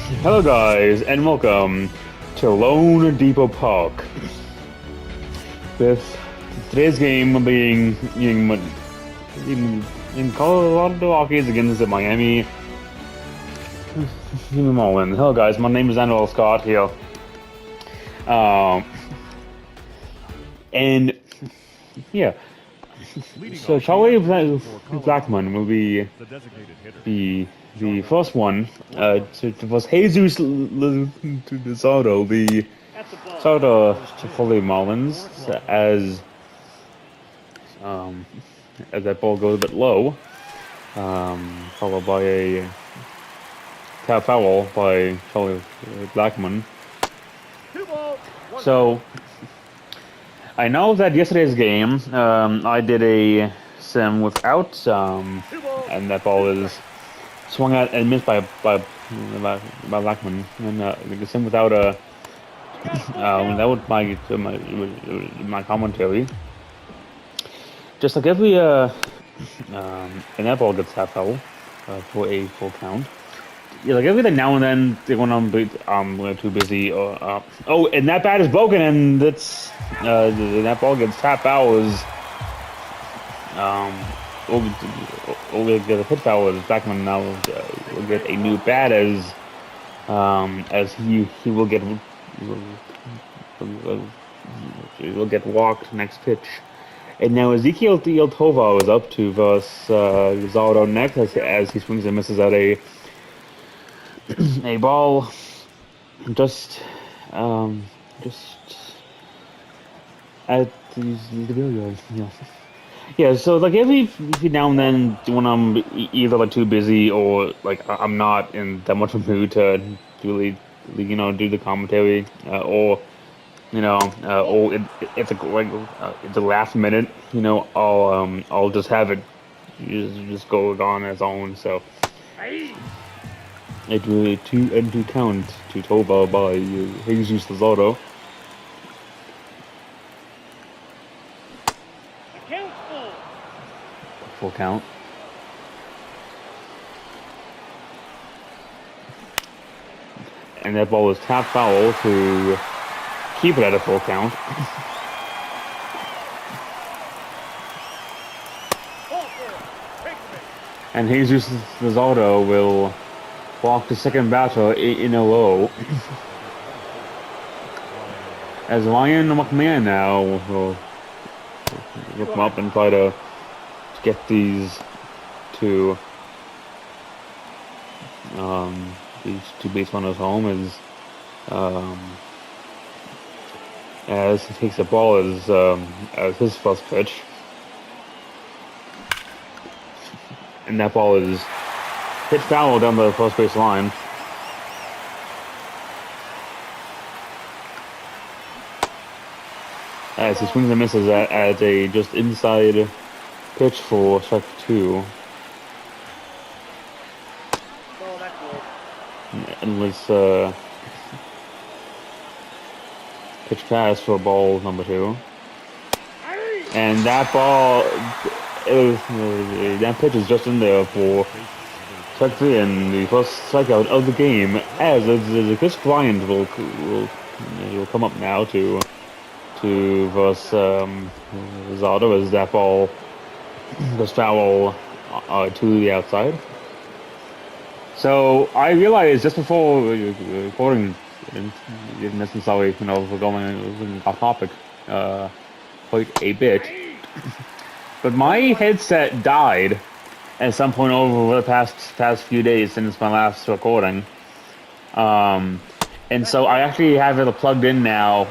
Hello guys, and welcome to Lone Depot Park. With today's game being in Colorado Rockies against the Miami Marlins. Hello guys, my name is Andrew Scott here. And yeah, so Charlie Blackmon will be the first one. It was Jesus Luzardo, the starter for the Marlins, as that ball goes a bit low, followed by a tap foul by Charlie Blackmon. So I know that yesterday's game, I did a sim without, and that ball is swung at and missed by Blackmon, and the sim without a that was my commentary. Just like every and that ball gets half foul for a full count. Yeah, like every now and then when I'm too busy or oh, and that bat is broken and that's that ball gets tapped foul is we'll get a hit foul as Blackmon now will get a new bat as he will get walked next pitch. And now Ezekiel Tova is up to versus Zaldo next as he swings and misses at a ball just at the billiard. Yeah, so like every now and then when I'm either like too busy or like I'm not in that much of a mood to really do the commentary or it's the last minute, I'll just have it just go on its own. So it really 2-2 count to Toba by Jesus Luzardo. Full count. And that ball was tap foul to keep it at a full count. And Jesus Luzardo will walk the second batter in a row. As Ryan McMahon now will look him up and try to get these two base runners home as he takes the ball as his first pitch, and that ball is hit foul down the first base line. As he swings and misses at a just inside pitch for strike two. Endless pitch pass for ball number two. And that ball, that pitch is just in there for strike three and the first strikeout of the game. As Chris Bryant will come up now to versus Luzardo as that ball goes foul to the outside. So I realized just before recording, didn't necessarily we're going off topic quite a bit, but my headset died at some point over the past few days since my last recording, and so I actually have it plugged in now.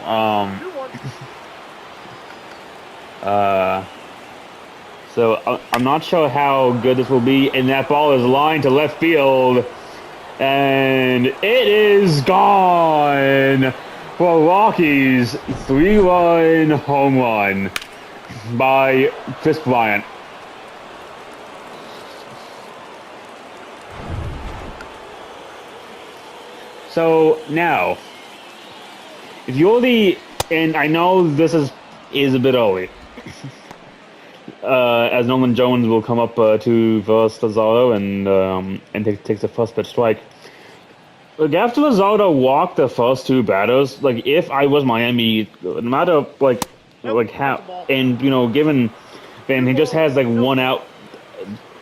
So I'm not sure how good this will be, and that ball is lined to left field, and it is gone for Rockies 3-run home run by Chris Bryant. So now, if you're and I know this is a bit early. As Nolan Jones will come up to versus Luzardo and takes the first pitch strike. Like after Luzardo walked the first two batters, like if I was Miami, no matter like how, and given, then he just has like one out,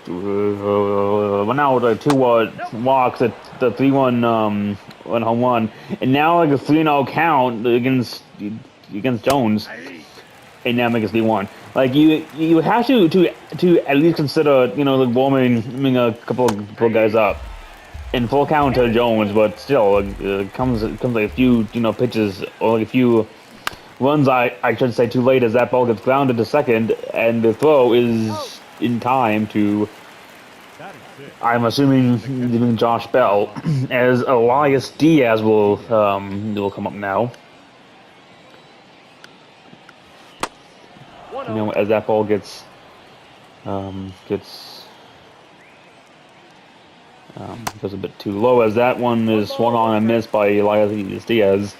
like two walks, the 3-1 one home run, and now like a 3-0 count against Jones, and now make it 3-1. Like you have to at least consider like warming a couple guys up. In full count to Jones, but still, comes like a few pitches or like a few runs. I should say too late as that ball gets grounded to second, and the throw is in time to. I'm assuming Josh Bell, as Elias Diaz will come up now. As that ball gets goes a bit too low, as that one is swung on and missed by Elias Diaz.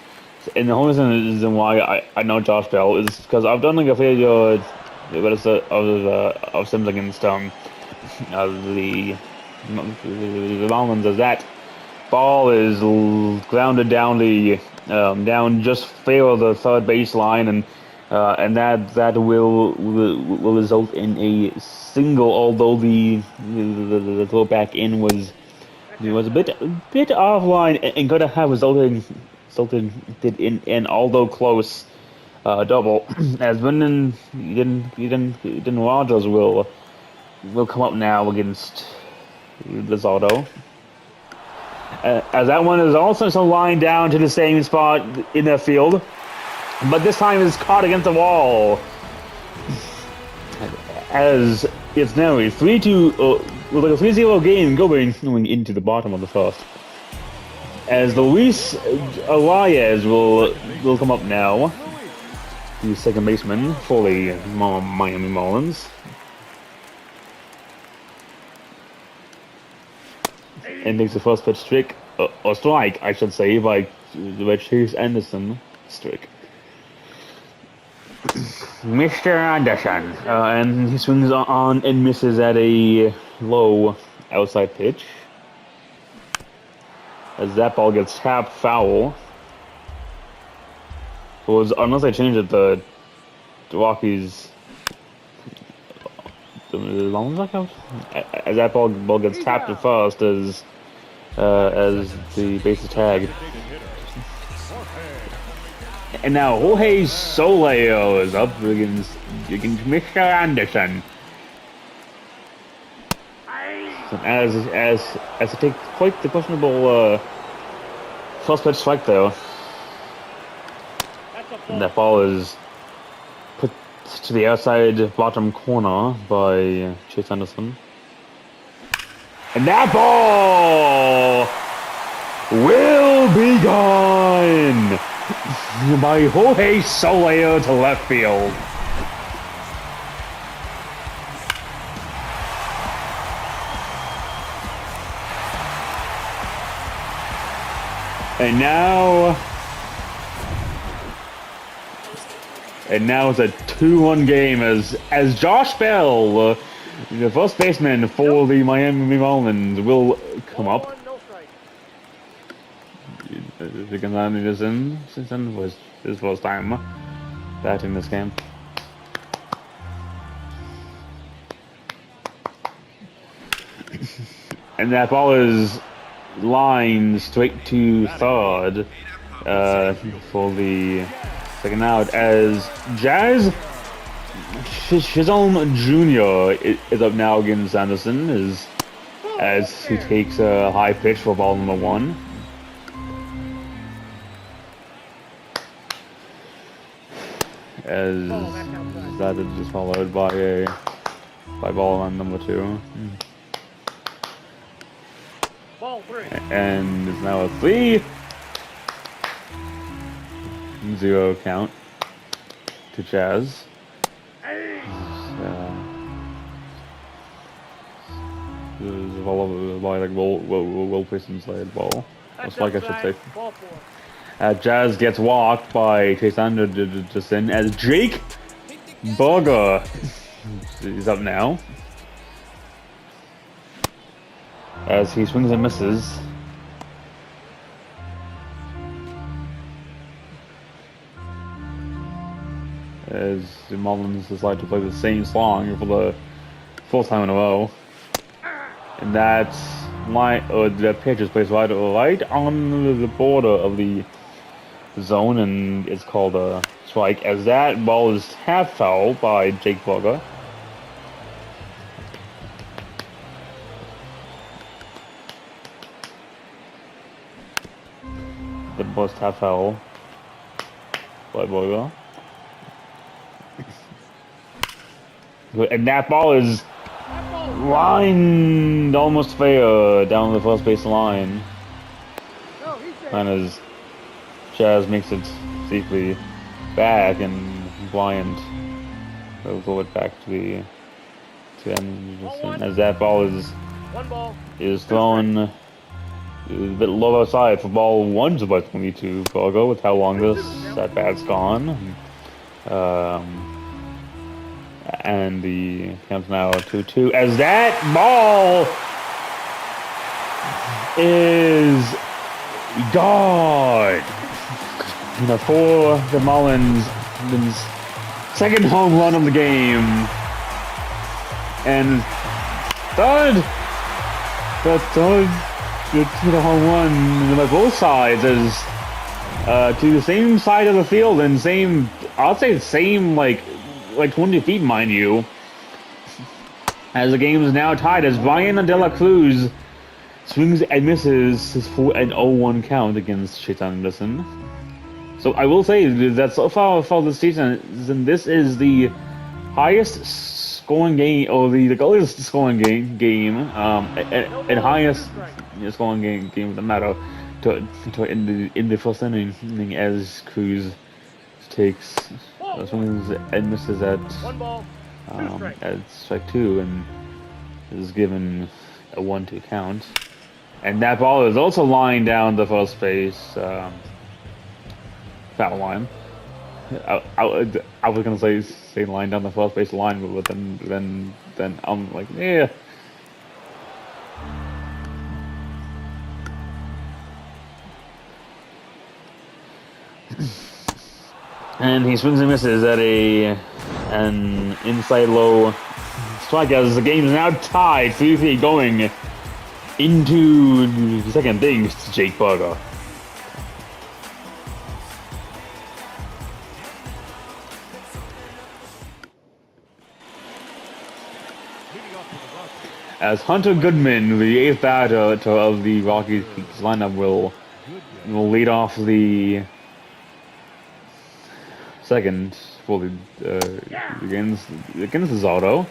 And the only reason why I know Josh Bell is because I've done like a video of Sims against the Marlins, as that ball is grounded down down just fair the third baseline, and that will result in a single, although the throw back in was a bit offline and could have resulted in an although close double. As Brendan Rogers will come up now against Luzardo. As that one is also lined down to the same spot in the field, but this time is caught against the wall. As it's now a 3-2, with like a 3-0 game going into the bottom of the first. As Luis Elias will come up now, the second baseman for the Miami Marlins. And takes the first pitch strike, or strike, I should say, by Chase Anderson. Strike. Mr. Anderson, and he swings on and misses at a low outside pitch. As that ball gets tapped foul. Unless they change it, the Rockies. The Marlins like out? As that ball gets tapped at first, as the base is tagged. And now Jorge Soler is up against Mr. Anderson. As to take quite the questionable first pitch strike there. And that ball is put to the outside bottom corner by Chase Anderson. And that ball will be gone by Jorge Soler to left field. And now it's a 2-1 game as Josh Bell, the first baseman for the Miami Marlins, will come up. Gonzalez is in since then was his first time batting this game. And that ball is lined straight to third for the second out, as Jazz Chisholm Jr. is up now against Anderson as he takes a high pitch for ball number 1. As that is just followed by ball on number 2. Ball 3. And it's now a 3-0 count to Jazz. This is a well-placed inside ball. Most like I should say. Jazz gets walked by Chase Anderson as Jake Burger is up now. As he swings and misses. as the Marlins decide to play the same song for the fourth time in a row. And that's the pitch is placed right on the border of the zone, and it's called a strike, as that ball is half foul by Jake Burger. The ball is half foul by Burger. And that ball is lined almost fair down the first base line. And as Chaz makes it safely back, and Bryant will throw it back to the end. As that ball is thrown a bit low outside for ball 1 to by 22 Burger, with how long that bat's gone. And the count's now 2-2, as that ball is gone. For the Marlins' second home run of the game, and third home run by both sides, as to the same side of the field and I'll say same like 20 feet, mind you, as the game is now tied, as Brian De La Cruz swings and misses his 4-0-1 count against Shaitan Anderson. So I will say that so far for this season, this is the highest scoring game, or the goaliest scoring game, and highest scoring game of the matter in the first inning, as Cruz takes swings and misses at strike 2, and is given a 1-2 count. And that ball is also lined down the first base foul line. I was gonna say line down the first base line, but then I'm like, yeah. And he swings and misses at an inside low strike, as the game is now tied 3-3 going into the second, thanks to Jake Burger. As Hunter Goodman, the 8th batter of the Rockies lineup, will lead off the second for against Zotto,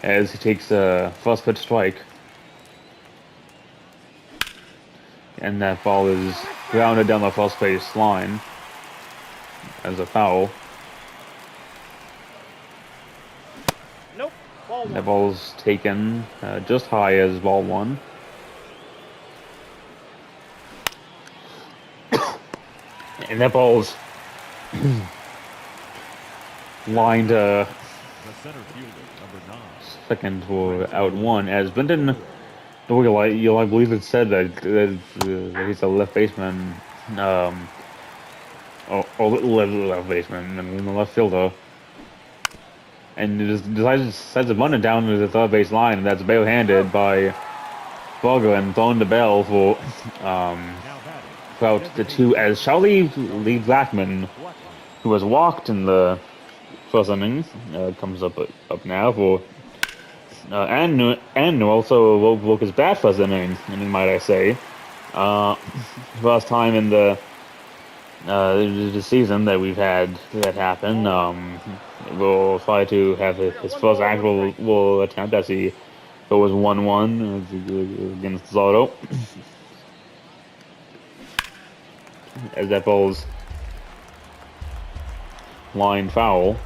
as he takes a first pitch strike, and that ball is grounded down the first base line as a foul. Nope. Ball one. That ball's taken just high as ball 1. And that ball's lined second for out 1, as Benton Doyle, I believe it said that he's a left baseman, or left baseman, and the left fielder, and decides to run it down to the third base line, and that's barehanded by Burger and thrown to Bell for out the 2, as Charlie Lee Blackman, who was walked in the first inning, comes up now for and also woke his bat first inning, might I say. First time in the season that we've had that happen. We'll try to have his first actual attempt, as he goes 1-1 against Zotto. As that ball's line foul.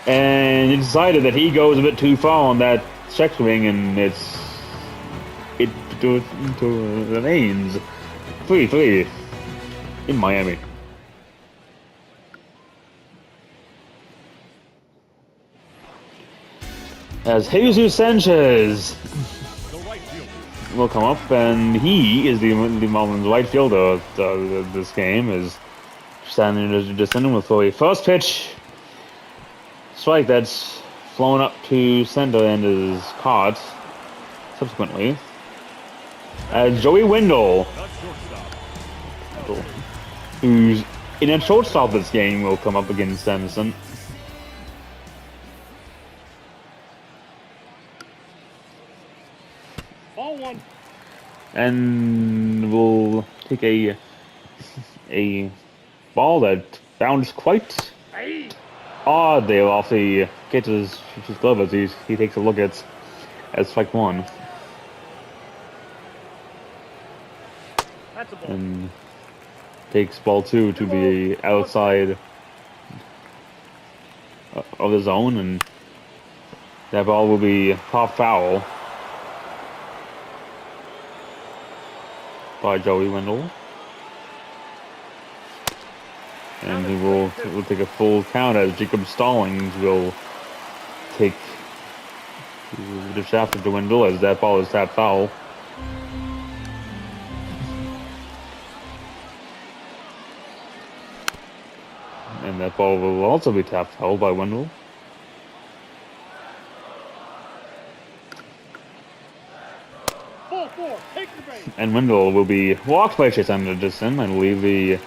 And he decided that he goes a bit too far on that check swing, and it remains 3-3 in Miami. As Jesus Sanchez will come up, and he is the Marlins right fielder of this game, as Standing just in with a first pitch strike that's flown up to center and is caught subsequently. Joey Wendell, who's in a shortstop this game, will come up against Anderson. Ball one. And we'll take a ball that bounced quite odd there off the catcher's glove as he takes a look at strike one. That's a ball. And takes ball two to be outside of the zone, and that ball will be pop foul by Joey Wendell. And he will take a full count as Jacob Stallings will take the shaft of Wendell as that ball is tapped foul. And that ball will also be tapped foul by Wendell. Ball four. Take the base. And Wendell will be walked by Chase Anderson, I believe the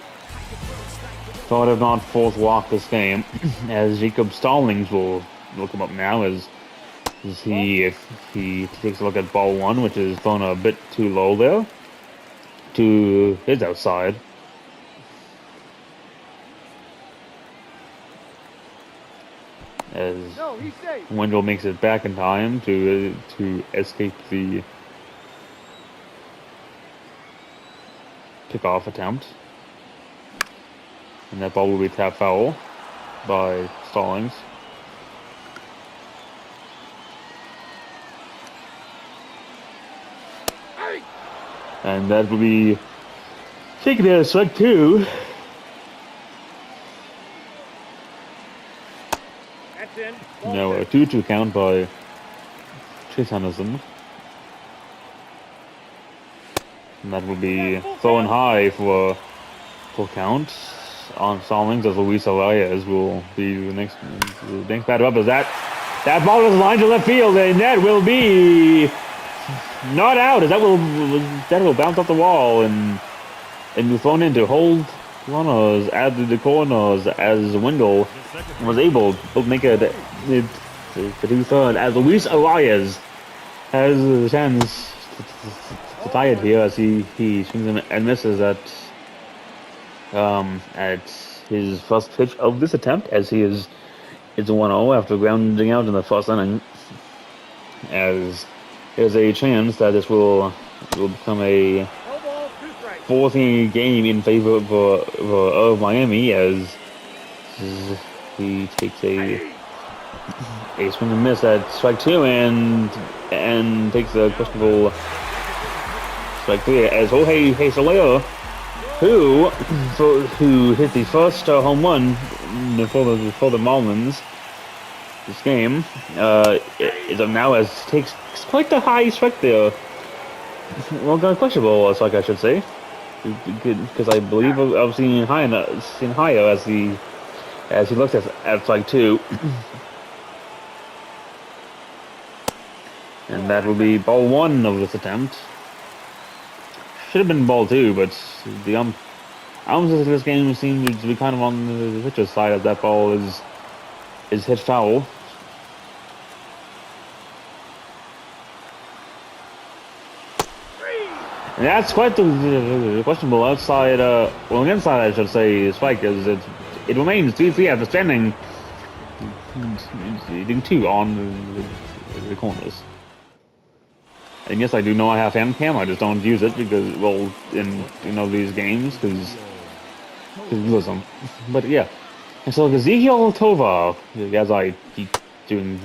third if not fourth walk this game, as Jacob Stallings will come up now as he takes a look at ball one, which is thrown a bit too low there to his outside. As Wendell makes it back in time to escape the pickoff attempt. And that ball will be tapped foul by Stallings. And that will be taken as strike two. That's in. Now a 2-2 count by Chase Anderson. And that will be thrown high for full count on Stallings as Luis Arias will be the next batter up. As that ball is lined to left field, and that will be not out. As that will bounce off the wall and be thrown into hold runners at the corners as Wendell was able to make it to do third as Luis Arias has a chance to tie it here as he swings and misses at his first pitch of this attempt, as he is 1-0 after grounding out in the first inning. As there's a chance that this will become a fourth inning game in favor of Miami, as he takes a swing and miss at strike two and takes a questionable strike three as Jorge Soler, who hit the first home run for the Marlins this game, is up now as takes quite the high strike there. Well, questionable strike, I should say, because I believe I've seen higher as he looks at strike two. And that will be ball one of this attempt. Should have been ball two, but the umps of this game seem to be kind of on the pitcher's side as that ball is hit foul. And that's quite the questionable outside, inside I should say, strike, as it remains 3-3 after standing 2 on the corners. And yes, I do know I have hand cam, I just don't use it because, well, in these games, because listen. But yeah, and so Ezekiel Tovar, as I keep doing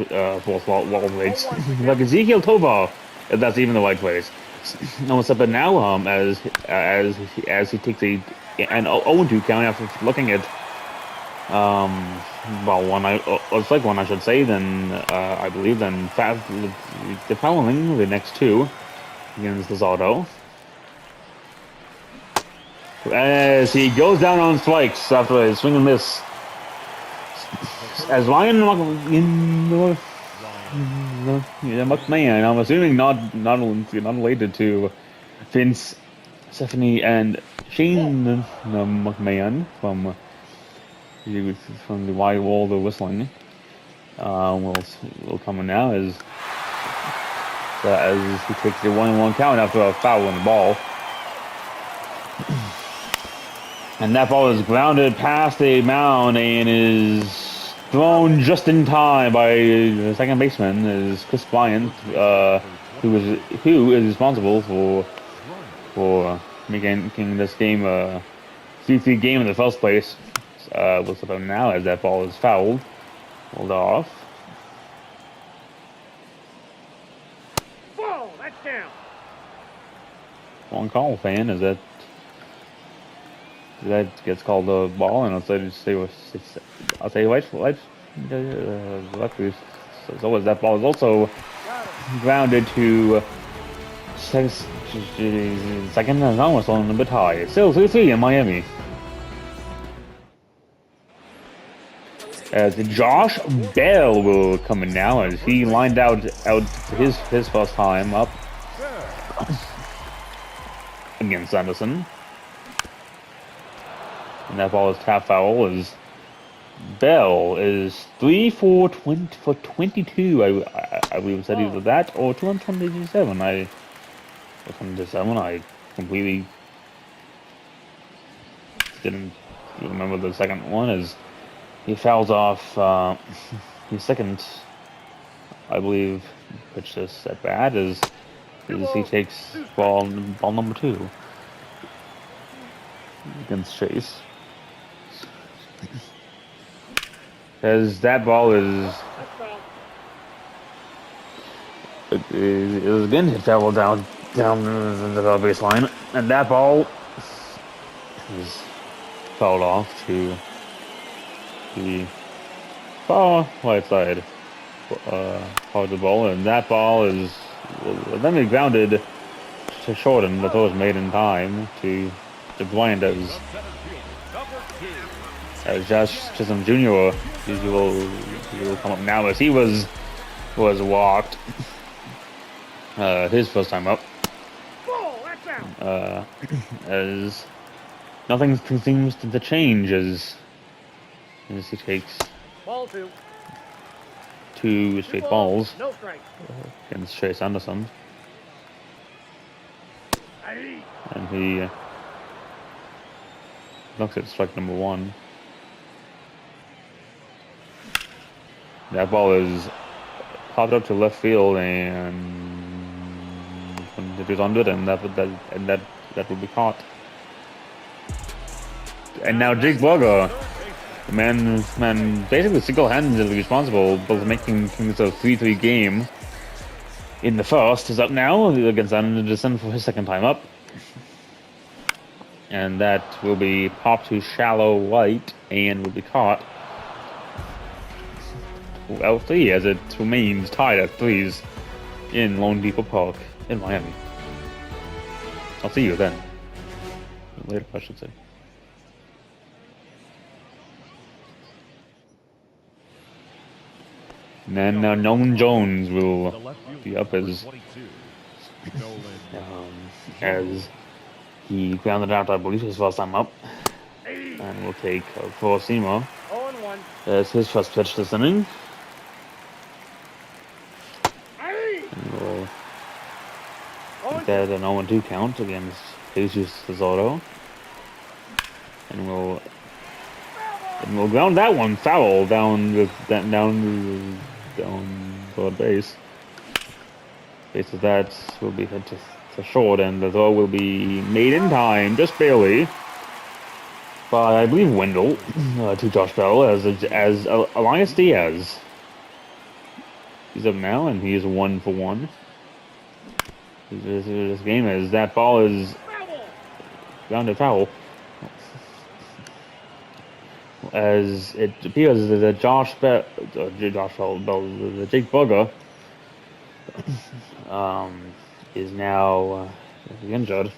fourth wall rates, like Ezekiel Tovar, if that's even the right phrase. No, what's up now? As he takes an 0-2 count after looking at it's like one I should say. Then I believe then the following the next two against Luzardo. as he goes down on strikes after a swing and miss. As Ryan McMahon, I'm assuming not related to Vince, Stephanie, and Shane McMahon from the Wide World of Whistling. Will come in now as he takes the 1-1 count after a foul on the ball. And that ball is grounded past the mound and is thrown just in time by the second baseman, is Chris Bryant, who is responsible for making this game a 3-3 game in the first place. We'll step up now as that ball is fouled off. Ball, that's down. One call, fan, is that gets called a ball, and I'll say right. So as that ball is also grounded to second and almost on a bit high. Still 3-3 in Miami. As Josh Bell will come in now as he lined out his first time up against Anderson. And that ball is tap foul as Bell is 3 for 22. I believe said either that or 227. I completely didn't remember the second one as he fouls off his second, I believe, pitch this at bat as he takes ball number 2 against Chase. As that ball is again hit foul down the baseline, and that ball is fouled off to the far right side of the ball, and that ball is then be grounded to shorten. The throw is made in time to Bryant as Josh Chisholm Jr. He will come up now as he was walked his first time up. As nothing seems to change as he takes Ball 2 straight balls no strike. against Chase Anderson, and he looks at strike number 1. That ball is popped up to left field, and it is under it, and that will be caught. And now Jake Burger, the man basically single-handedly responsible for making things a 3-3 game in the first, is up now against Anderson for his second time up. And that will be popped to shallow right and will be caught. Out 3 as it remains tied at 3s in Lone Depot Park in Miami. I'll see you then. Later, I should say. And then Nolan Jones will be up as he grounded out, I believe, his first time up. And will take for Seymour as his first pitch this inning. And we'll make that an 0-2 count against Jesus Tesoro. And we'll ground that one foul down third base. Base of that will be hit to short, and the throw will be made in time, just barely, by I believe Wendell to Josh Bell as Elias Diaz. He's up now, and he is 1 for 1. This game is that ball is grounded foul. As it appears that Jake Burger is now injured.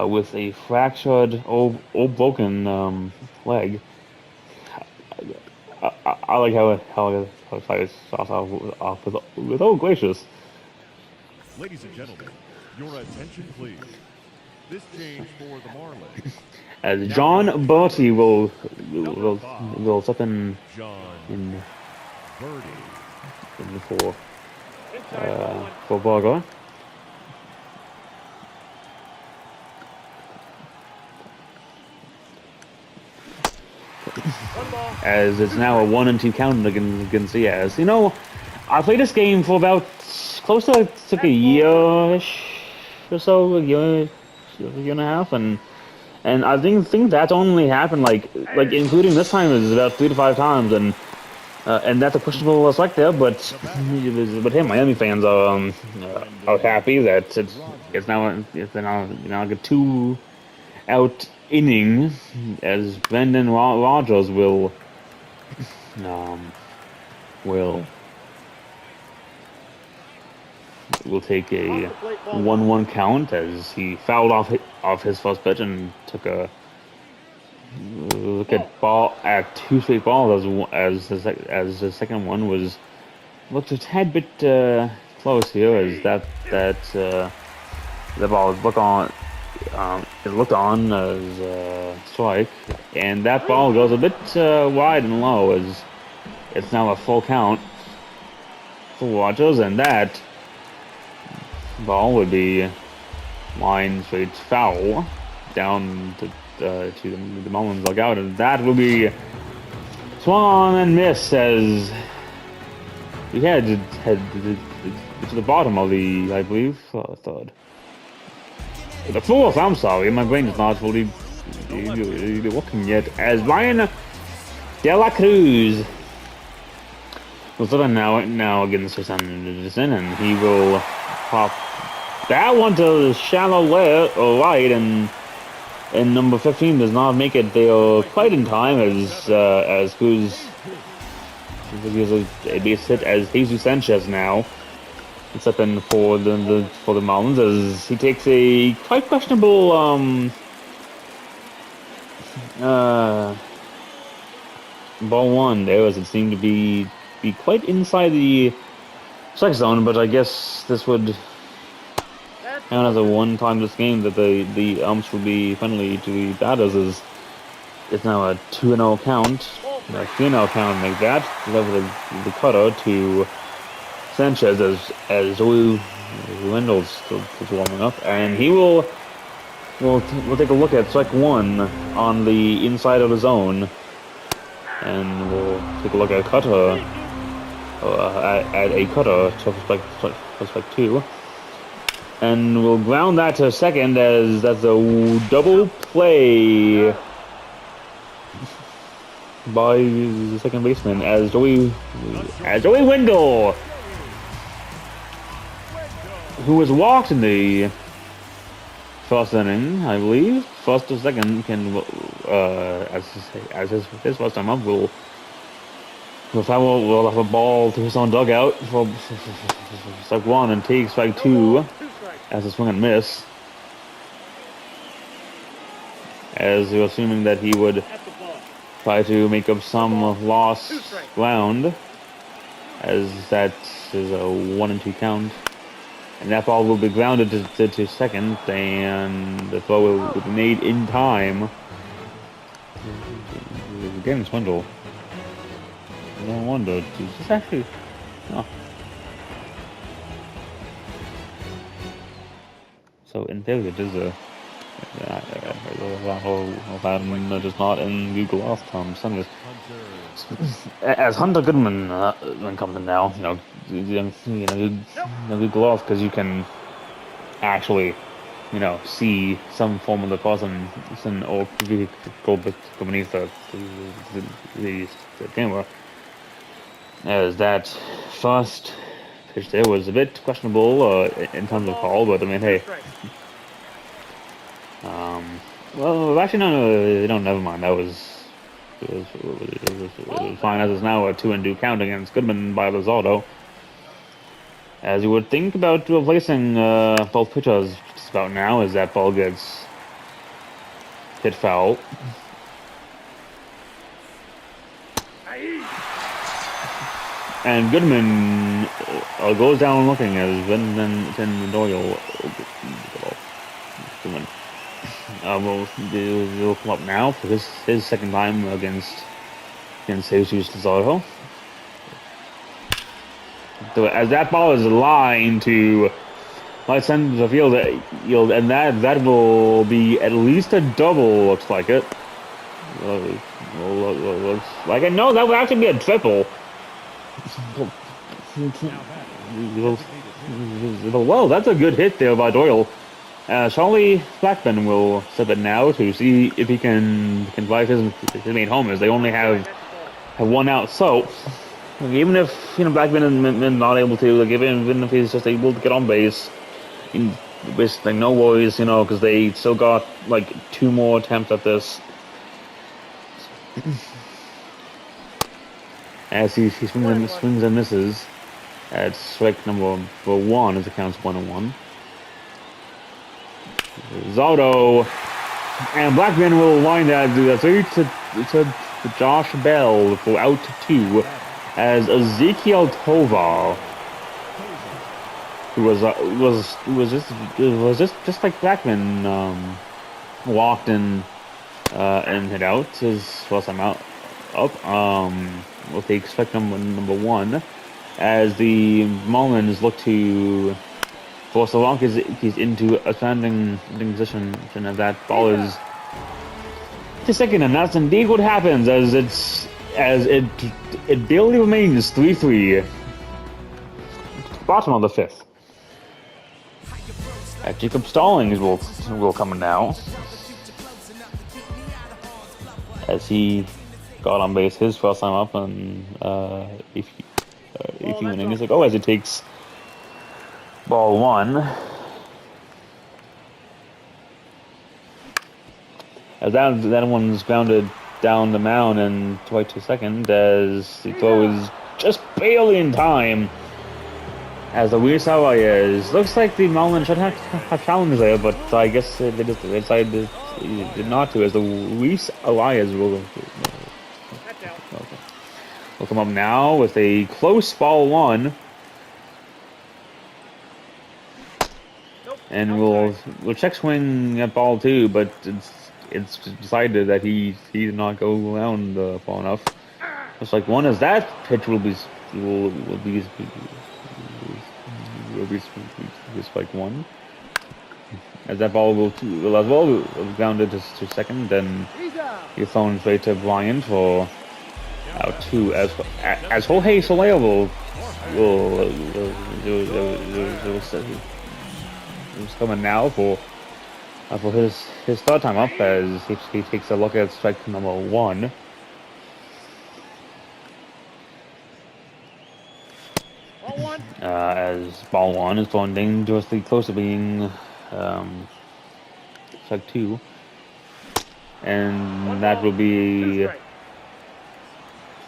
with a fractured or broken leg. I like how it starts off with oh gracious. Ladies and gentlemen, your attention please. This change for the Marlins. As Now John batting, Bertie number 5, will step John in, Birdie. in Inside ball one. for Varga. One ball. As it's now a 1-2 count against Diaz. You know, I played this game for about close to like a year-ish or so, a year and a half, and I think that's only happened like including this time is about 3 to 5 times, and that's a questionable select there, but hey, Miami fans are happy that it's now like a 2-out inning as Brendan Rogers um, will take a Off the plate, ball 1-1 count as he fouled off his first pitch and took a look at 2 straight balls as the second one looked a tad bit close here as the ball was looked on as strike, and that ball goes a bit wide and low as it's now a full count for Rogers, and that ball would be line straight foul down to the Marlins dugout, and that will be swung on and missed as we head to the bottom of the, I believe, third. The fourth, I'm sorry, my brain is not fully working yet, as Ryan De La Cruz will start now against his Anderson, and he will pop that one to the shallow right, and number 15 does not make it there quite in time as Cruz gives a base hit as Jesus Sanchez now it's up in for the Marlins as he takes a quite questionable ball one there, as it seemed to be quite inside the strike zone, but I guess this would count as a one-time this game that the umps will be friendly to the batters, as it's now a 2-0 count, a 3-0 count make that over the cutter to Sanchez as Joey Wendell's still warming up, and he will take a look at strike one on the inside of the zone, and we'll take a look at cutter at a cutter to strike two. And we'll ground that to second as that's a double play by the second baseman as Joey Wendell, who was walked in the first inning, I believe, first or second, can as his first time up will have a ball to his own dugout for strike one and take strike two as a swing and miss, as you're assuming that he would try to make up some lost ground, as that is a 1-2 count, and that ball will be grounded to second, and the throw will be made in time. Getting swindle. No wonder. Is this actually? Oh. So in theory, it is a. I'm just not in Google Earth terms. As Hunter Goodman comes in now, Google Earth, because you can actually, see some form of the person or go beneath the camera. As that first pitch there was a bit questionable in terms of call, but I mean, hey. Well, actually, no, never mind. That was fine, as it's now a 2-2 count against Goodman by Lozardo. As you would think about replacing both pitchers just about now, as that ball gets hit foul. And Goodman goes down looking as Vincent Doyle Goodman will come up now for his second time against Jesus Luzardo. So as that ball is lined to right center of the field, and that will be at least a double. Looks like it. Looks like it. No, that would actually be a triple. Well, that's a good hit there by Doyle. Charlie Blackman will step in now to see if he can drive his main home, as they only have one out. So even if Blackman is not able to, like, even if he's just able to get on base, with like no worries, because they still got like 2 more attempts at this. As he swings and misses at strike number 1 as it counts 1-1. Zotto and Blackman will line that to Josh Bell for out 2 as Ezekiel Tovar, who was just like Blackman, walked in and hit out his first time out. We'll take strike number 1 as the Marlins look to force the Rockies into a standing position, and that ball is to second, and that's indeed what happens as it barely remains 3-3. Bottom of the 5th. Jacob Stallings will come in now, as he got on base his first time up, and a few innings ago, as it takes ball 1. As that one's grounded down the mound and right to second, as the throw is just barely in time. As the Luis Arias, looks like the Marlins should have challenged there, but I guess they decided not to, as the Luis Arias will come up now with a close ball 1. And we'll check swing at ball 2, but it's decided that he did not go around far enough. Looks like 1 as that pitch will be strike 1. As that ball will as well grounded to second, then he's thrown straight to Bryant for out 2. As Jorge Soler is coming now for his third time up, as he takes a look at strike number 1. As ball 1 is going dangerously close to being strike 2, and that will be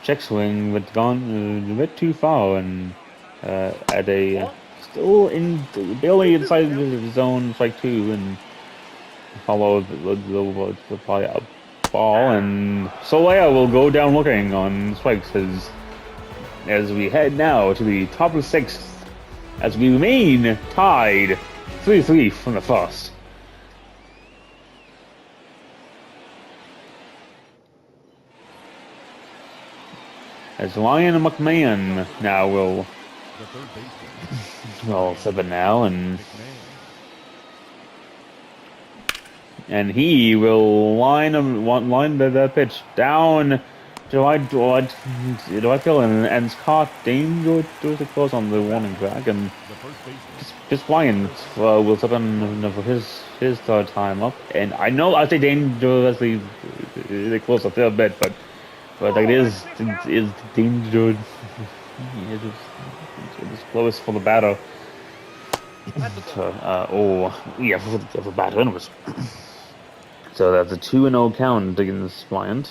check swing, but gone a bit too far, and at a still barely inside the zone, strike 2, and follow the ball, and Soler will go down looking on strikes as we head now to the top of the 6th, as we remain tied 3-3 from the first. As Ryan McMahon now will step in now, and he will line the pitch down to right field, and it's caught dangerously close on the warning track, and just Bryant will step in for his third time up, and I know I say dangerously close a fair bit, but it is dangerous. It's close for the batter. For the batter anyways. So that's a 2-0 count against Bryant.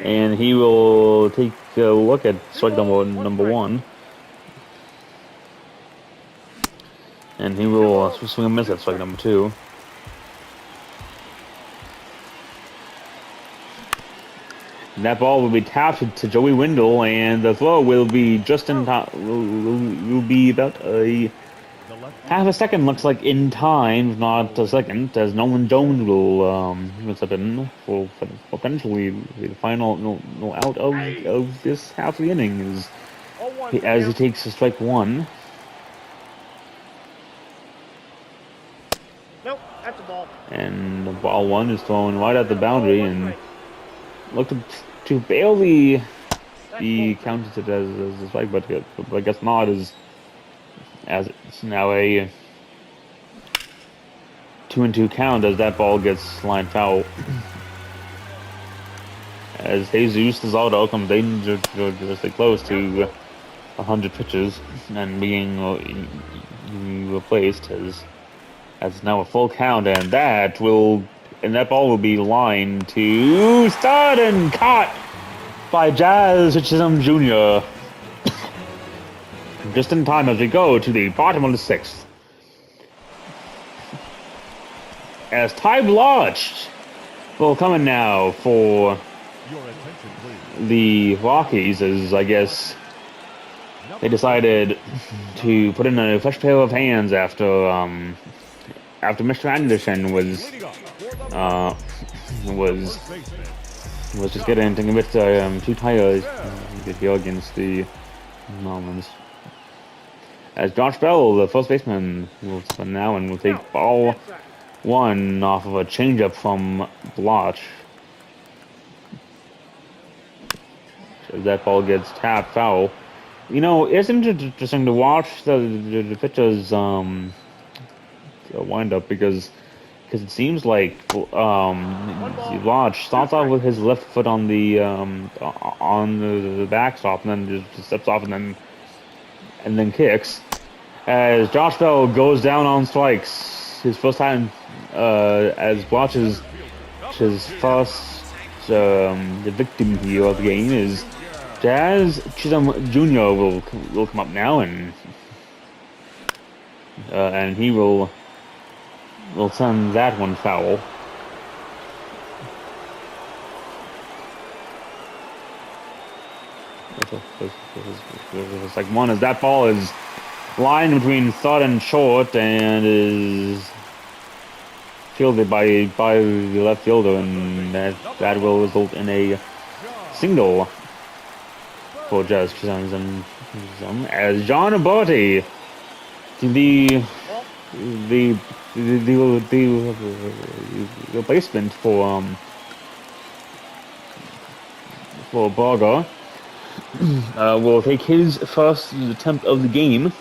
And he will take a look at strike number 1. And he will swing a miss at strike number 2. That ball will be tapped to Joey Wendell, and the throw will be just in time. Will be about a half a second, looks like, in time, not a second, as Nolan Jones will step in for potentially the final no out of this half of the inning, as he takes a strike one. Nope, that's a ball. And the ball one is thrown right at the boundary and looked to barely be counted as a strike, but I guess not, as it's now a 2-2 count as that ball gets lined foul. As Jesus Luzardo comes dangerously close to 100 pitches and being replaced as now a full count, and that ball will be lined to start and caught by Jazz Chisholm Jr. just in time as we go to the bottom of the sixth. As Ty Blotch will come in now for the Rockies, as I guess they decided to put in a fresh pair of hands after Mr. Anderson was just getting a bit too tired to go against the Marlins. As Josh Bell, the first baseman, will spin now and will take ball one off of a changeup from Blotch. So that ball gets tapped foul. You know, it's interesting to watch the pitcher's wind up because it seems like Blotch starts off with his left foot on the backstop and then just steps off and then kicks. As Josh Bell goes down on strikes, his first time as Blotch's first the victim here of the game is Jazz Chisholm Jr. will come up now and he will send that one foul. It's like one as that ball is lined between third and short and is fielded by the left fielder, and that will result in a single for Jazz Chisholm as John Aborti, the replacement for Berger, will take his first attempt of the game,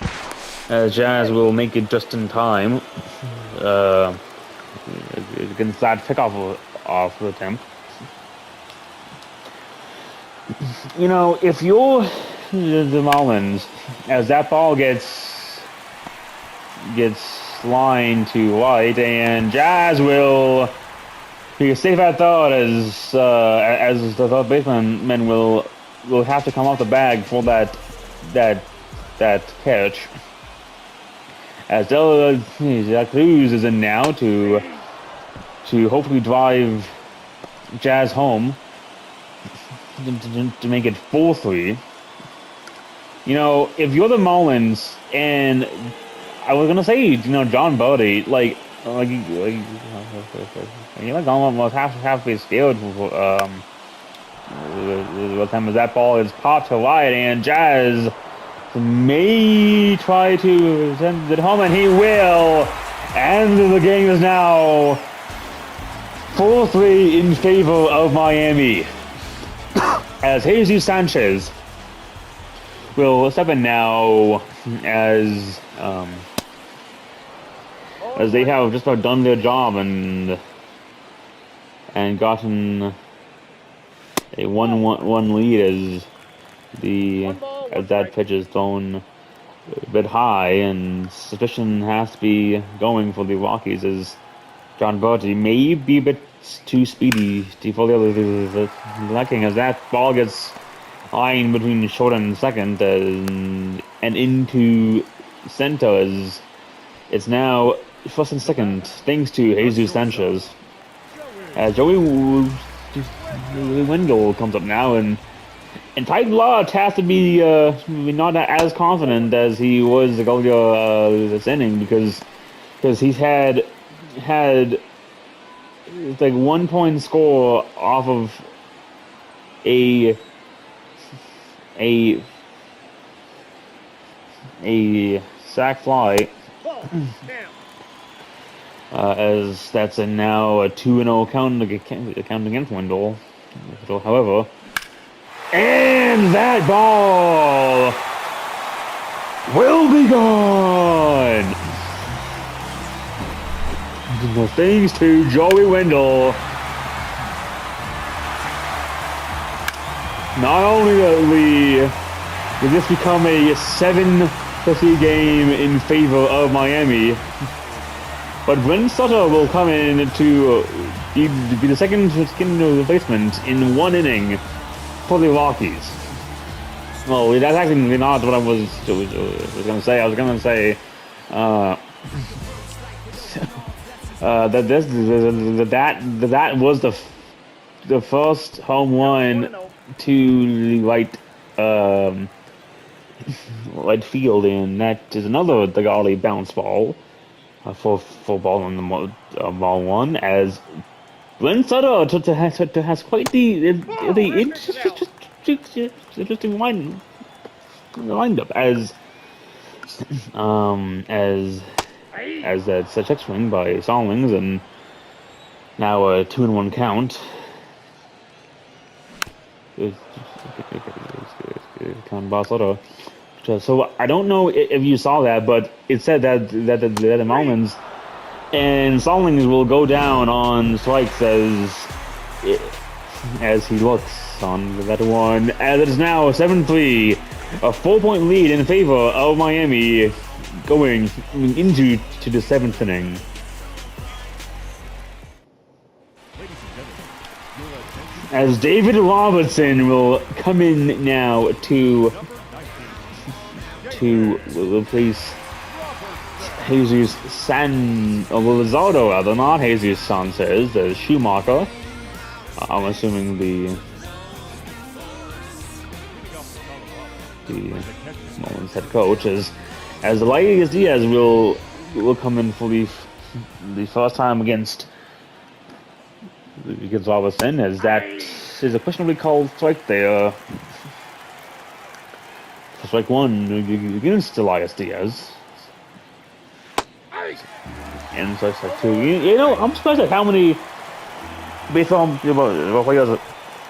as Jazz will make it just in time against that pickoff off the attempt. You know, if you're the Marlins, as that ball gets lined to right, and Jazz will be safe at third as the third baseman will have to come off the bag for that catch. As De La Cruz is in now to hopefully drive Jazz home to make it 4-3. You know, if you're the Marlins, and I was gonna say, you know, John Bodie, like almost half be scared with time as that ball is popped to right, and Jazz may try to send it home, and he will. And the game is now 4-3 in favor of Miami, as Jesus Sanchez will step in now as they have just about done their job and gotten a 1-1 lead as that pitch is thrown a bit high, and suspicion has to be going for the Rockies as John Bertie may be a bit too speedy for the other lacking, as that ball gets lined between short and second and into center, as it's now first and second thanks to Jesus Sanchez. Joey Wendell comes up now, and Tyson Lodge has to be not as confident as he was this inning because he's had it's like 1 point score off of a sac fly. Ball. Down. As that's now a 2-0 count against Wendell. However, and that ball will be gone. Thanks to Joey Wendell. Not only will this become a 7-3 game in favor of Miami, but Brent Sutter will come in to be the second replacement in 1 inning for the Rockies. Well, that's actually not what I was going to say. I was going to say that was the first home run to the right field, and that is another Degali bounce ball. For ball on the ball one, as Brent Sutter has quite the interesting lineup as that check swing by Stallings, and now a 2-1 count. Count by Sutter. So I don't know if you saw that, but it said that the Marlins and Stallings will go down on strikes as he looks on that one. As it is now 7-3, a 4-point lead in favor of Miami, going into the 7th inning. As David Robertson will come in now to replace Jesus Luzardo, rather, not Jesus Sanchez, the Schumacher. I'm assuming the Marlins head coach, as Elias Diaz will come in for the first time against Robertson, as that is a questionably called strike there. For strike 1 against Elias Diaz. And strike 2. You know, I'm surprised at how many baseball players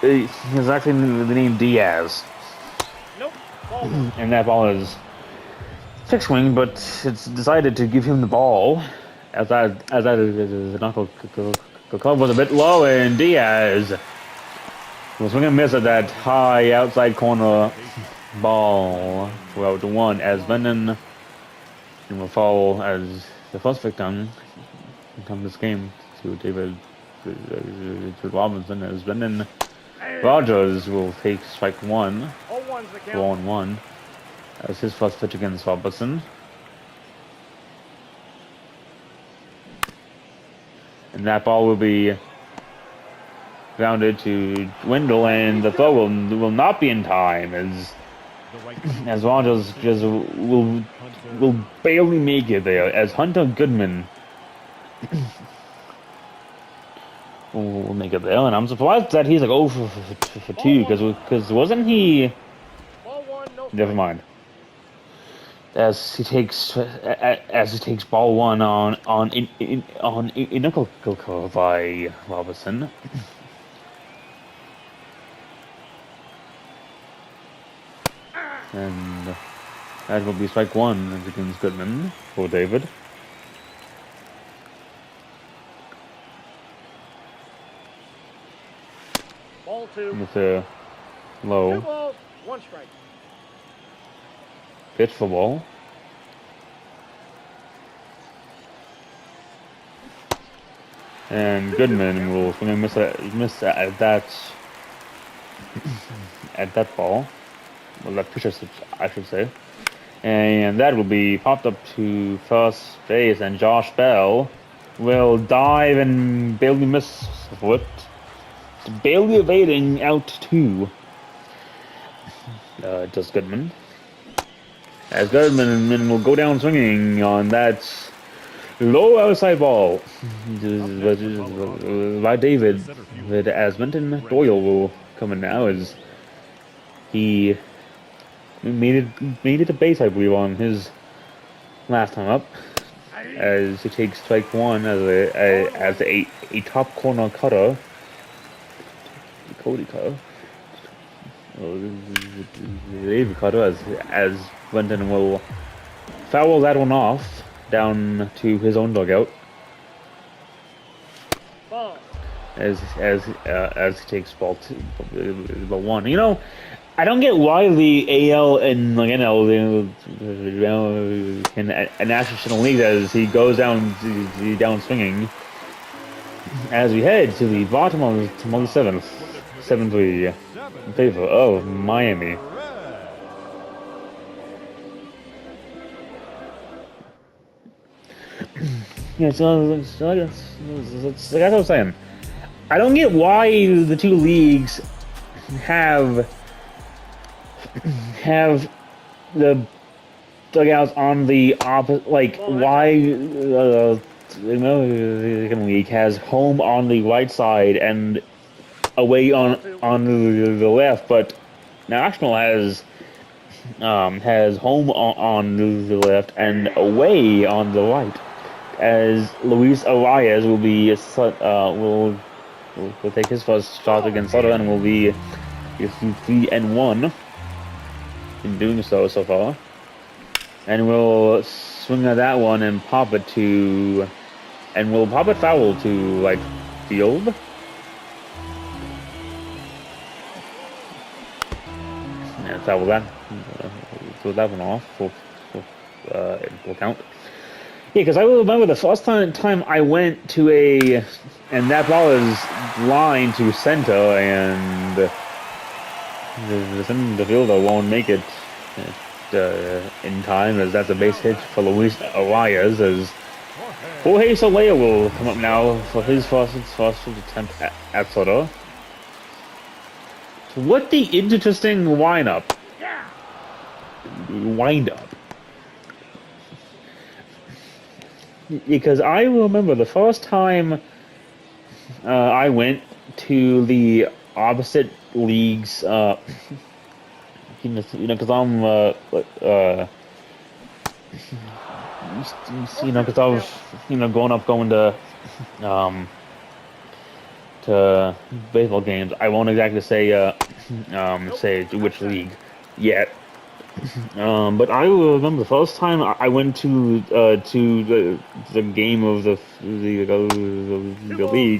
is actually the name Diaz. Nope. And that ball is fixed swing, but it's decided to give him the ball as the knuckle club was a bit low, and Diaz will swing and miss at that high outside corner ball for out to 1, as Brendan will fall as the first victim in this game to David Robinson, as Brendan Rogers will take strike 1, 4-1, as his first pitch against Robertson. And that ball will be grounded to Wendell, and the throw will not be in time, as Rogers just will barely make it there, as Hunter Goodman will make it there. And I'm surprised that he's like 0 for 2, because wasn't he? Never mind. As he takes ball 1 on a knuckle curve by Robertson. And that will be strike 1 against Goodman for David. Ball 2. With a low 2 balls, 1 strike. pitch for ball. And Goodman will swing and miss at that ball. Well, that pitch, I should say. And that will be popped up to first base, and Josh Bell will dive and barely miss for it. barely evading out 2. Does Goodman. As Goodman will go down swinging on that low outside ball by David. As Benton Doyle will come in now as he made it a base, I believe, on his last time up. As he takes strike 1 as a top corner cutter. Cody cutter. David cutter as Benton will foul that one off down to his own dugout. Ball. As he takes ball 1. You know, I don't get why the AL and like NL in a National League as he goes down swinging. As we head to the bottom of the 7th, 7-3 in favor of Miami. Yeah, so that's what I was saying. I don't get why the two leagues have the dugouts on the opposite. Like, why the American League has home on the right side and away on the left, but National has home on the left and away on the right. As Luis Arias will be will take his first shot against Sutter and will be 3-1 in doing so far, and we'll swing at that one and pop it foul to right field. And foul that throw that one off for full count. Yeah, because I remember the first time I went to and that ball is lined to center, and the fielder won't make it in time, as that's a base hit for Luis Arias. As Jorge Soler will come up now for his first attempt at Soto. So what the interesting wind up. Because I remember the first time I went to the opposite leagues, because I'm, because I was, going to baseball games. I won't exactly say which league yet. But I remember the first time I went to the game of the league,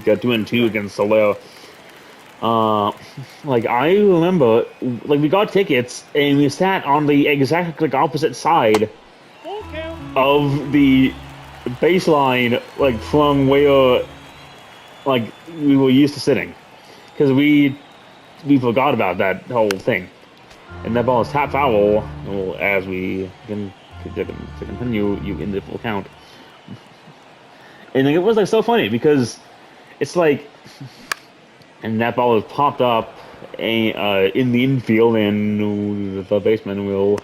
2-2 against Soler. Like, I remember, like, we got tickets and we sat on the exact opposite side of the baseline, like, from where like we were used to sitting, because we forgot about that whole thing. And that ball is tap foul. Well, as we can continue, you in the full count. And it was like so funny because it's like, and that ball is popped up in the infield, and the baseman will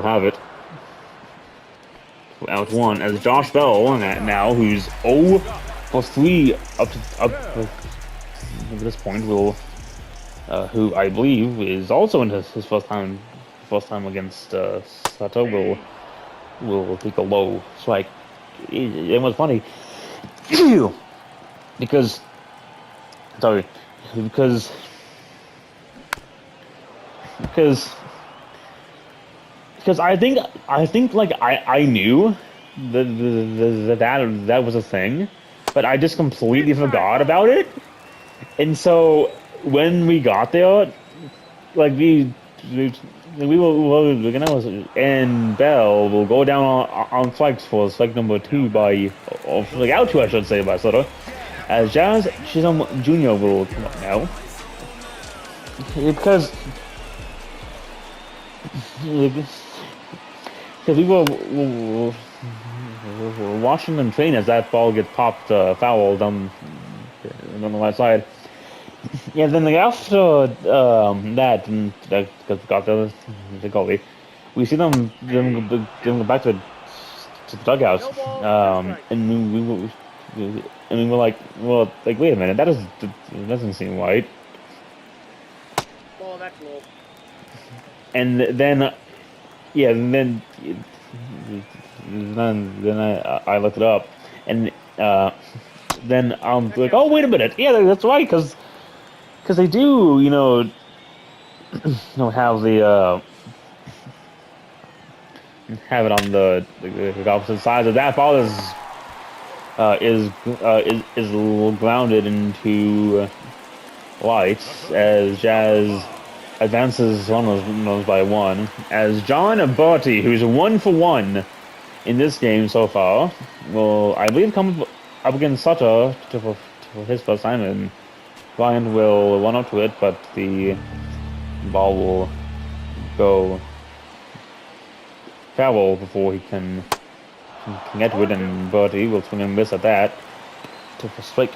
have it. Out 1 as Josh Bell now, who's 0+3 up to this point, will. Who I believe is also in his first time against Sato, will take a low strike. It was funny because I think like I knew that was a thing, but I just completely forgot about it, and so. When we got there, like we were gonna, and Bell will go down on strikes for strike number 2 like out 2, I should say, by Soto. As Jazz Chisholm Jr. will come up now, because we were watching them train as that ball gets popped foul down on the left side. Yeah, then like after that, and because got the goalie, we see them go back to the dugouts, No ball, 2 strikes. and we're like, well, like wait a minute, that doesn't seem right. Ball, that's low. And then yeah, and then I looked it up, and then I'm like, oh wait a minute, yeah, that's right, because they do, have the have it on the opposite side. So that ball is grounded into lights as Jazz advances runners by one. As John Barty, who's 1 for 1 in this game so far, will I believe come up against Sutter for his first time, and Bryant will run up to it, but the ball will go foul before he can get to it, and Bertie will swing and miss at that to strike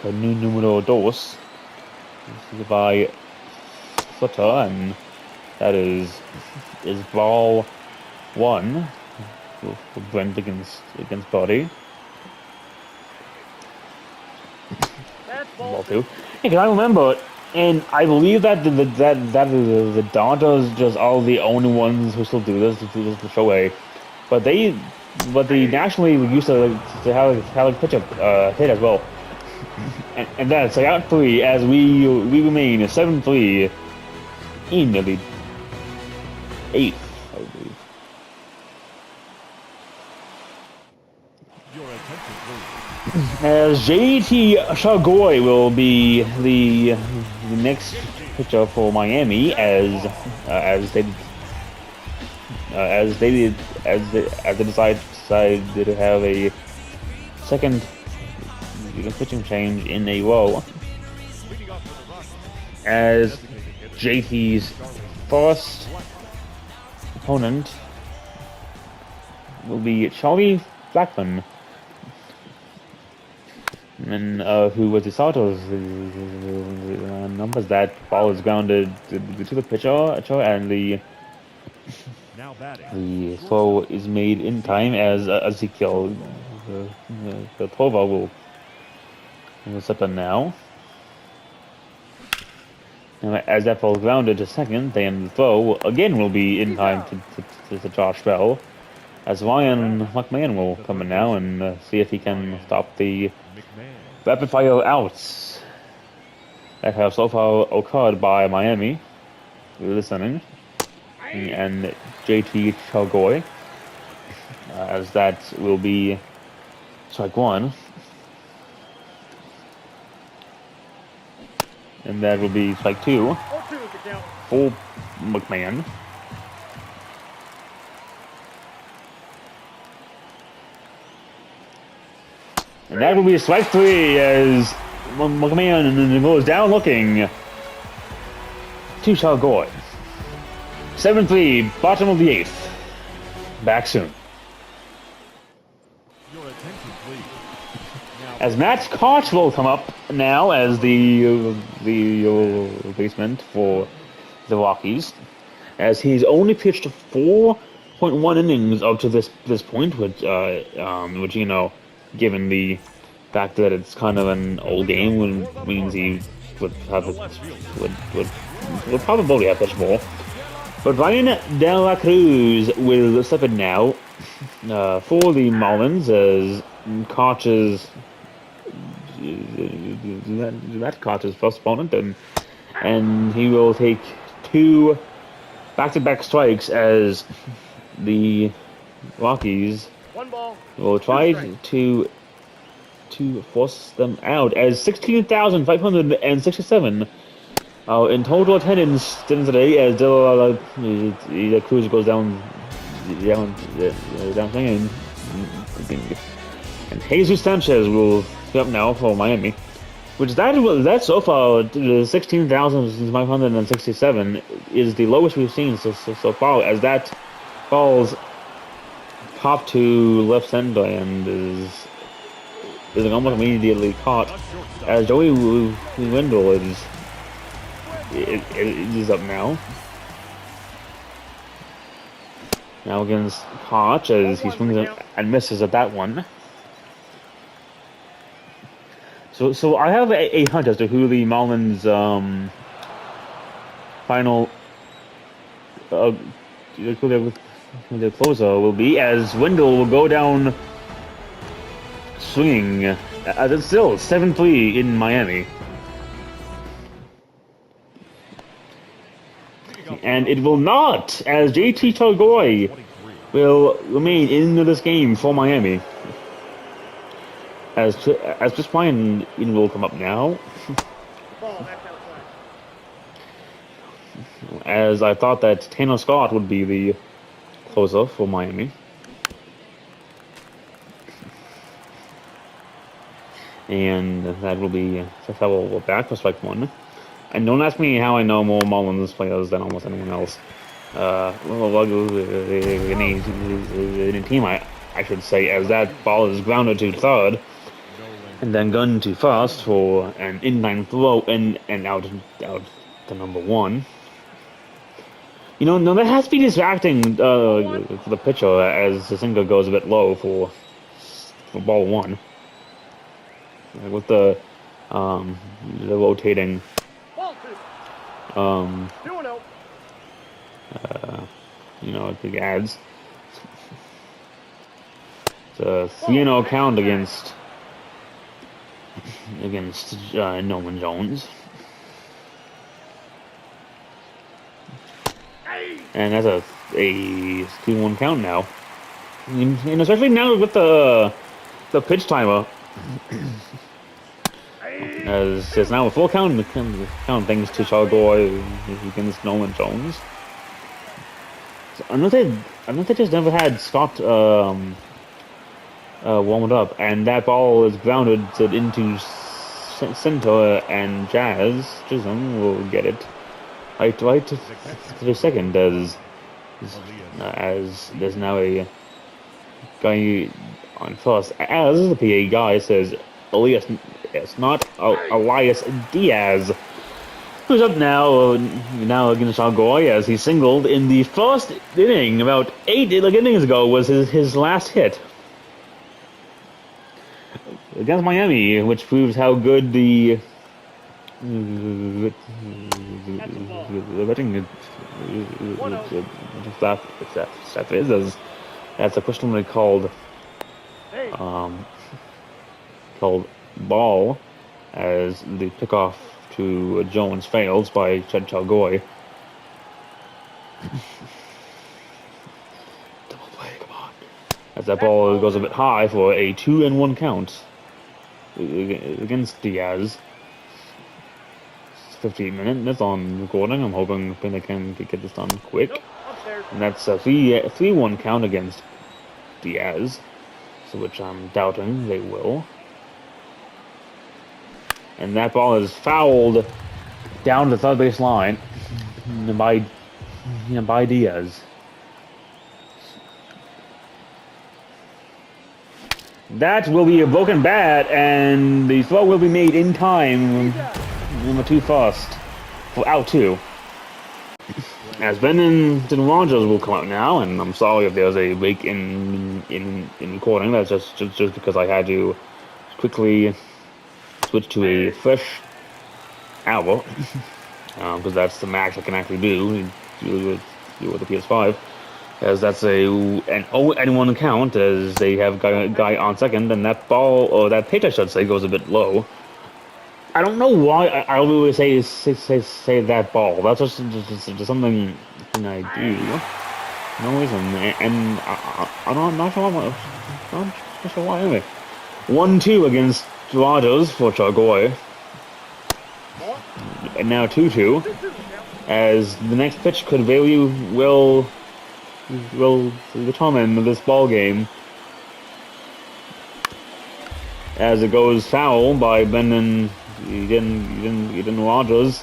número dos by Sutter, and that is ball 1 for Brent against Bertie. That's Ball ball 2. 2. Yeah, because I remember, and I believe that the Dodgers just are the only ones who still do this the show way, but they nationally used to have a pitcher hit as well, and that's like out 3 as we remain 7-3 in the 8th, I believe. Your attention, please. As JT Chagoy will be the next pitcher for Miami, as they decided to have a second pitching change in a row, Leading off for the Rockies. as Designated hitter. JT's first opponent will be Charlie Blackman, and who was the starters numbers. That ball is grounded to the pitcher, and Now batting. the throw is made in time as Ezekiel the Tova will step in now. And as that ball is grounded to second, then the throw again will be in time to Josh Bell, as Ryan McMahon will come in now and see if he can stop the McMahon. rapid fire outs that have so far occurred by Miami this inning, and JT Chagoy, as that will be strike 1, and that will be strike 2 Ball 2 is the count. for McMahon. And that will be strike 3 as McMahon goes down looking to Chagoy. 7-3, bottom of the 8th. Back soon. Your attention, please. Now, As Matt Koch will come up now as the replacement for the Rockies, as he's only pitched 4.1 innings up to this point, which given the fact that it's kind of an old game, means he would probably have pitched more. But Ryan De La Cruz will step in now for the Marlins, as Koch's first opponent, and he will take 2 back-to-back strikes as the Rockies 1 ball. will try to force them out, as 16,567 in total attendance today, as De La Cruz goes down swinging, and Jesus Sanchez will be up now for Miami, which that so far 16,567 is the lowest we've seen so far, as that falls popped to left center and is is almost immediately caught The shortstop. as Joey Wendell is up now. Now against Koch as he swings and misses at that one. So I have a hunch as to who the Marlins final who their closer will be, as Wendell will go down swinging. It's still 7-3 in Miami. And it will not, as JT Chargoy 23. will remain in this game for Miami. As Chris Ryan will come up now, Ball, that's outside. as I thought that Tanner Scott would be the closer for Miami. And that will be Sefel back for strike one. And don't ask me how I know more Marlins players than almost anyone else. Any team, I should say, as that ball is grounded to third, and then gunned to first for an in-line throw and out to number one. You know, no, that has to be distracting for the pitcher as the sinker goes a bit low for ball one. With the rotating Ball 2. 2-0. you know, the ads. It's a 3-0 count against Norman Jones. And that's a 2-1 count now. And especially now with the pitch timer. As it's now a full count thanks to Chargoy against Norman Jones. So I know they just never had Scott warmed up, and that ball is grounded into center, and Jazz Chisholm will get it right to the second as there's now a guy on first, as the PA guy says, Elias, it's not Elias Diaz, who's up now against Chargoy as he singled in the first inning about 8 innings ago was his last hit against Miami, which proves how good the betting staff is, as that's officially called ball, as the pickoff to Jones fails by Chad Chargoy. Double play, come on. As that ball goes a bit high for a 2-1 count against Diaz. 15 minutes on recording. I'm hoping they can get this done quick. And that's a 3-1 count against Diaz, so which I'm doubting they will. And that ball is fouled down the third base line by Diaz. That will be a broken bat, and the throw will be made in time. Number 2 first for out 2. As Brendan Rogers will come out now, and I'm sorry if there's a break in recording. That's just because I had to quickly switch to a fresh hour, because that's the max I can actually do with the PS5, as that's an 0-1 count, as they have guy on second, and that ball, or that pitch I should say, goes a bit low. I don't know why I always say that ball. That's just something I do. No reason, and I'm not sure why anyway. 1-2 against Rogers for Chargoy, and now 2-2, as the next pitch could very well determine this ball game, as it goes foul by Brendan Rogers,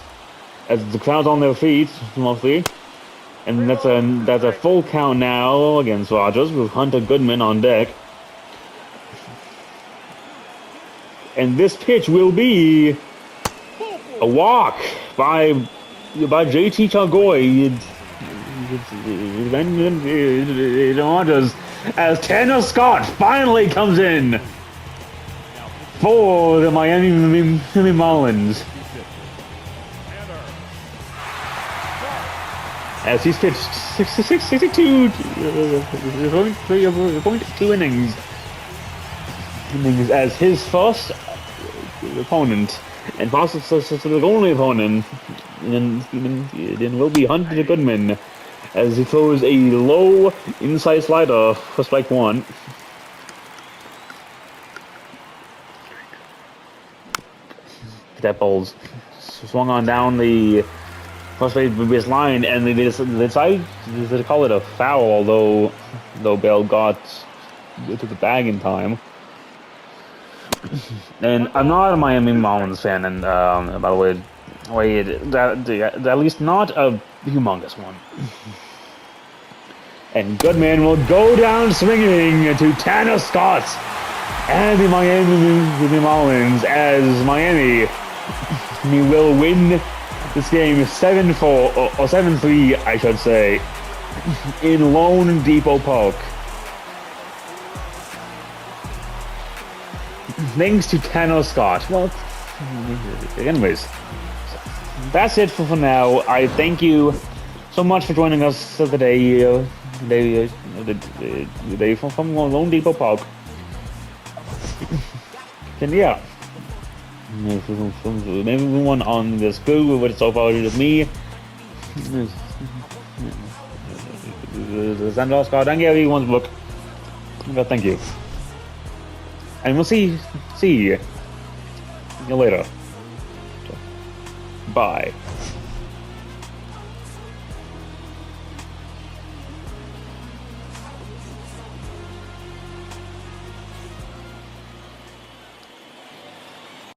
as the crowd's on their feet mostly, and that's a full count now against Rogers with Hunter Goodman on deck. And this pitch will be a walk by JT Chalgoy. As Tanner Scott finally comes in for the Miami Marlins. As he's pitched 62 innings as his first opponent and possibly the only opponent, then will be Hunter Goodman as he throws a low inside slider for strike one. That ball's swung on down the first base line, and they decided to call it a foul, although Bell got to the bag in time. And I'm not a Miami Marlins fan, and by the way, at least not a humongous one. And Goodman will go down swinging to Tanner Scott and the Miami Marlins as Miami will win this game 7-4 or 7-3, I should say, in Lone Depot Park. Thanks to Tanner Scott. Well, anyways, that's it for now. I thank you so much for joining us today. Today from Lone Depot Park. And yeah, maybe everyone on this crew, but so far with me. Tanner Scott, thank you everyone's book. But thank you. And we'll see you later. Bye.